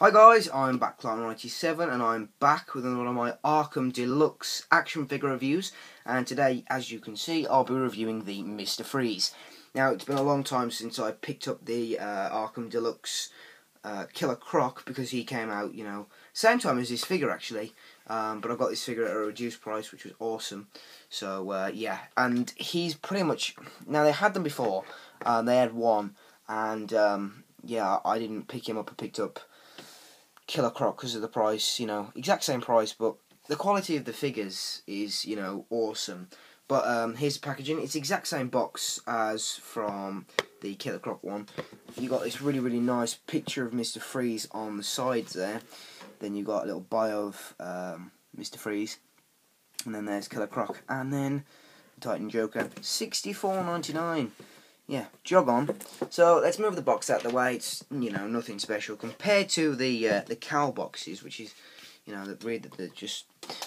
Hi guys, I'm Backline97 and I'm back with another one of my Arkham Deluxe action figure reviews, and today, as you can see, I'll be reviewing the Mr. Freeze. Now, it's been a long time since I picked up the Arkham Deluxe Killer Croc, because he came out, same time as this figure actually, but I got this figure at a reduced price, which was awesome. So yeah, and he's pretty much, now they had them before, they had one, and yeah, I didn't pick him up, I picked up Killer Croc because of the price, exact same price, but the quality of the figures is, awesome. But here's the packaging. It's the exact same box as from the Killer Croc one. You got this really, really nice picture of Mr. Freeze on the sides there. Then you got a little bio of Mr. Freeze, and then there's Killer Croc, and then Titan Joker, $64.99. Yeah, jog on. So let's move the box out of the way. It's nothing special compared to the cowl boxes, which is they're just.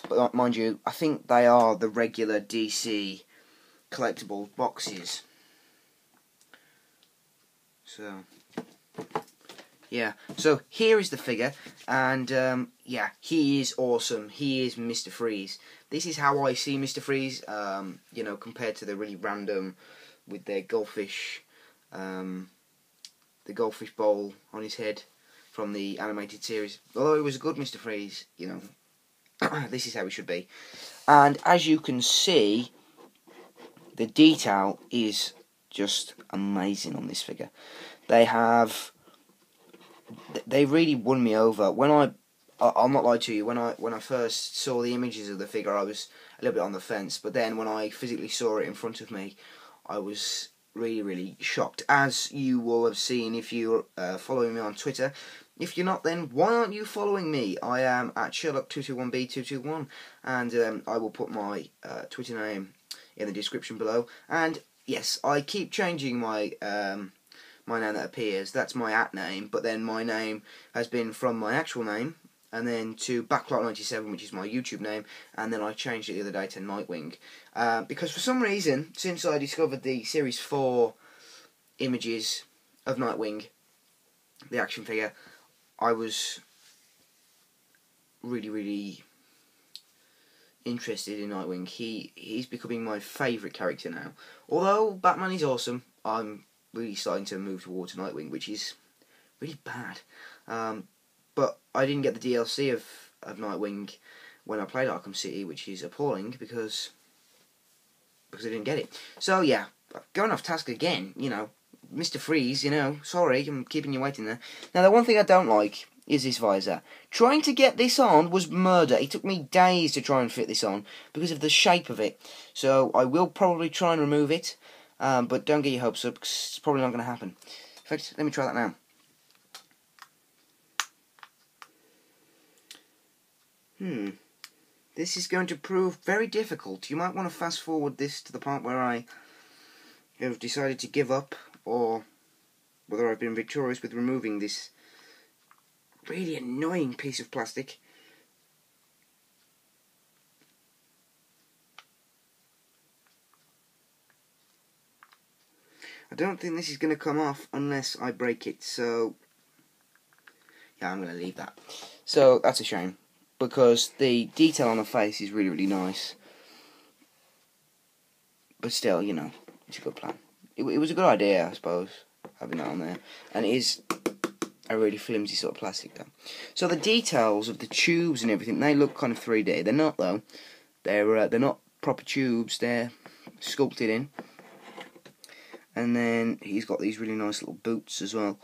But mind you, I think they are the regular DC collectible boxes. So yeah, so here is the figure, and yeah, he is awesome. He is Mr. Freeze. This is how I see Mr. Freeze. Compared to the really random with their goldfish, the goldfish bowl on his head from the animated series. Although it was a good Mr. Freeze, this is how it should be. And as you can see, the detail is just amazing on this figure. They really won me over. When I'll not lie to you, when I first saw the images of the figure, I was a little bit on the fence, but then when I physically saw it in front of me, I was really, really shocked, as you will have seen if you're following me on Twitter. If you're not, then why aren't you following me? I am at Sherlock221B221, and I will put my Twitter name in the description below. And yes, I keep changing my my name that appears. That's my @ name, but then my name has been from my actual name, and then to Backline97, which is my YouTube name, and then I changed it the other day to Nightwing. Because for some reason, since I discovered the Series 4 images of Nightwing, the action figure, I was really, really interested in Nightwing. He's becoming my favourite character now. Although Batman is awesome, I'm really starting to move towards Nightwing, which is really bad. But I didn't get the DLC of Nightwing when I played Arkham City, which is appalling because I didn't get it. So yeah, going off task again, Mr. Freeze, sorry, I'm keeping you waiting there. Now, the one thing I don't like is this visor. Trying to get this on was murder. It took me days to try and fit this on because of the shape of it. So I will probably try and remove it, but don't get your hopes up, because it's probably not going to happen. In fact, let me try that now. This is going to prove very difficult. You might want to fast forward this to the part where I have decided to give up, or whether I've been victorious with removing this really annoying piece of plastic. I don't think this is going to come off unless I break it, so yeah, I'm going to leave that. So that's a shame, because the detail on the face is really, really nice. But still, it's a good plan. It was a good idea, I suppose, having that on there. And it is a really flimsy sort of plastic, though. So the details of the tubes and everything, they look kind of 3D. They're not, though. They're not proper tubes. They're sculpted in. And then he's got these really nice little boots as well.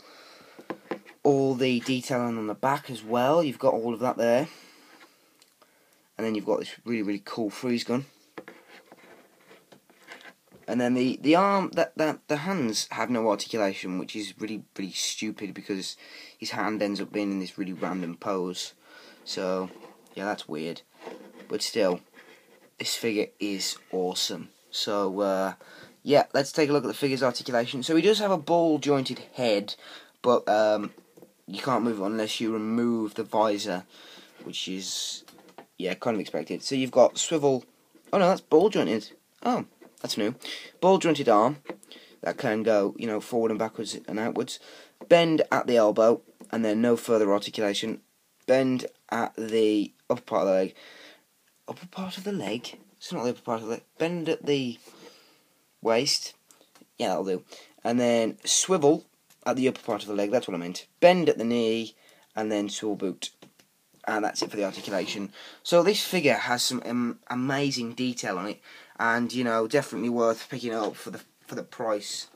All the detailing on the back as well. You've got all of that there. And then you've got this really, really cool freeze gun. And then the arm, the hands have no articulation, which is really, really stupid, because his hand ends up being in this really random pose. So yeah, that's weird. But still, this figure is awesome. So yeah, let's take a look at the figure's articulation. So he does have a ball jointed head, but you can't move it unless you remove the visor, which is, yeah, kind of expected. So you've got swivel. Oh no, that's ball jointed. Oh, that's new. Ball jointed arm that can go, forward and backwards and outwards. Bend at the elbow, and then no further articulation. Bend at the upper part of the leg. Upper part of the leg? It's not the upper part of the leg. Bend at the waist. Yeah, that'll do. And then swivel at the upper part of the leg. That's what I meant. Bend at the knee, and then swivel boot. And that's it for the articulation. So this figure has some amazing detail on it, and you know, definitely worth picking up for the price.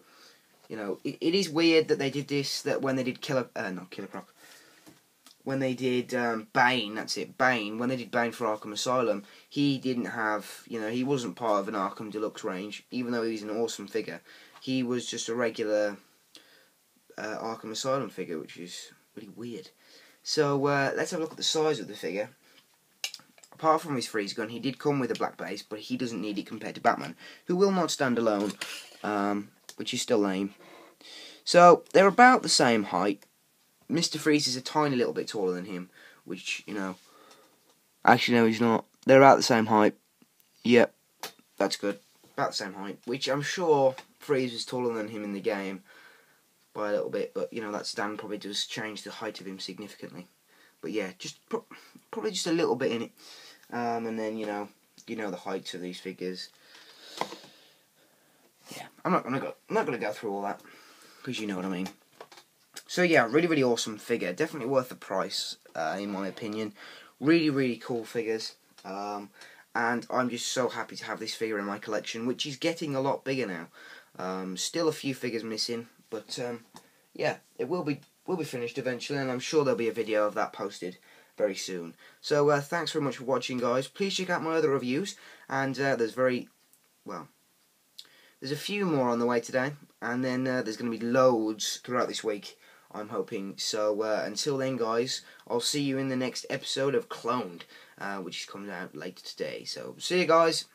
You know, it is weird that they did this. That when they did not Killer Croc. When they did Bane, that's it, Bane. When they did Bane for Arkham Asylum, he didn't have, you know, he wasn't part of an Arkham Deluxe range, even though he's an awesome figure. He was just a regular Arkham Asylum figure, which is really weird. So let's have a look at the size of the figure. Apart from his freeze gun, he did come with a black base, but he doesn't need it compared to Batman, who will not stand alone, which is still lame. So they're about the same height. Mr. Freeze is a tiny little bit taller than him, which, you know... Actually, no, he's not. They're about the same height. Yep, that's good. About the same height, which I'm sure Freeze was taller than him in the game by a little bit, but, you know, that stand probably does change the height of him significantly. But yeah, just probably just a little bit in it. And then, you know the heights of these figures. Yeah, I'm not gonna go through all that, because you know what I mean. So yeah, really awesome figure. Definitely worth the price, in my opinion. Really cool figures. And I'm just so happy to have this figure in my collection, which is getting a lot bigger now. Still a few figures missing, but yeah, it will be finished eventually, and I'm sure there'll be a video of that posted very soon. So thanks very much for watching, guys. Please check out my other reviews, and there's a few more on the way today, and then there's going to be loads throughout this week, I'm hoping. So until then, guys, I'll see you in the next episode of Cloned, which comes out later today. So see you, guys.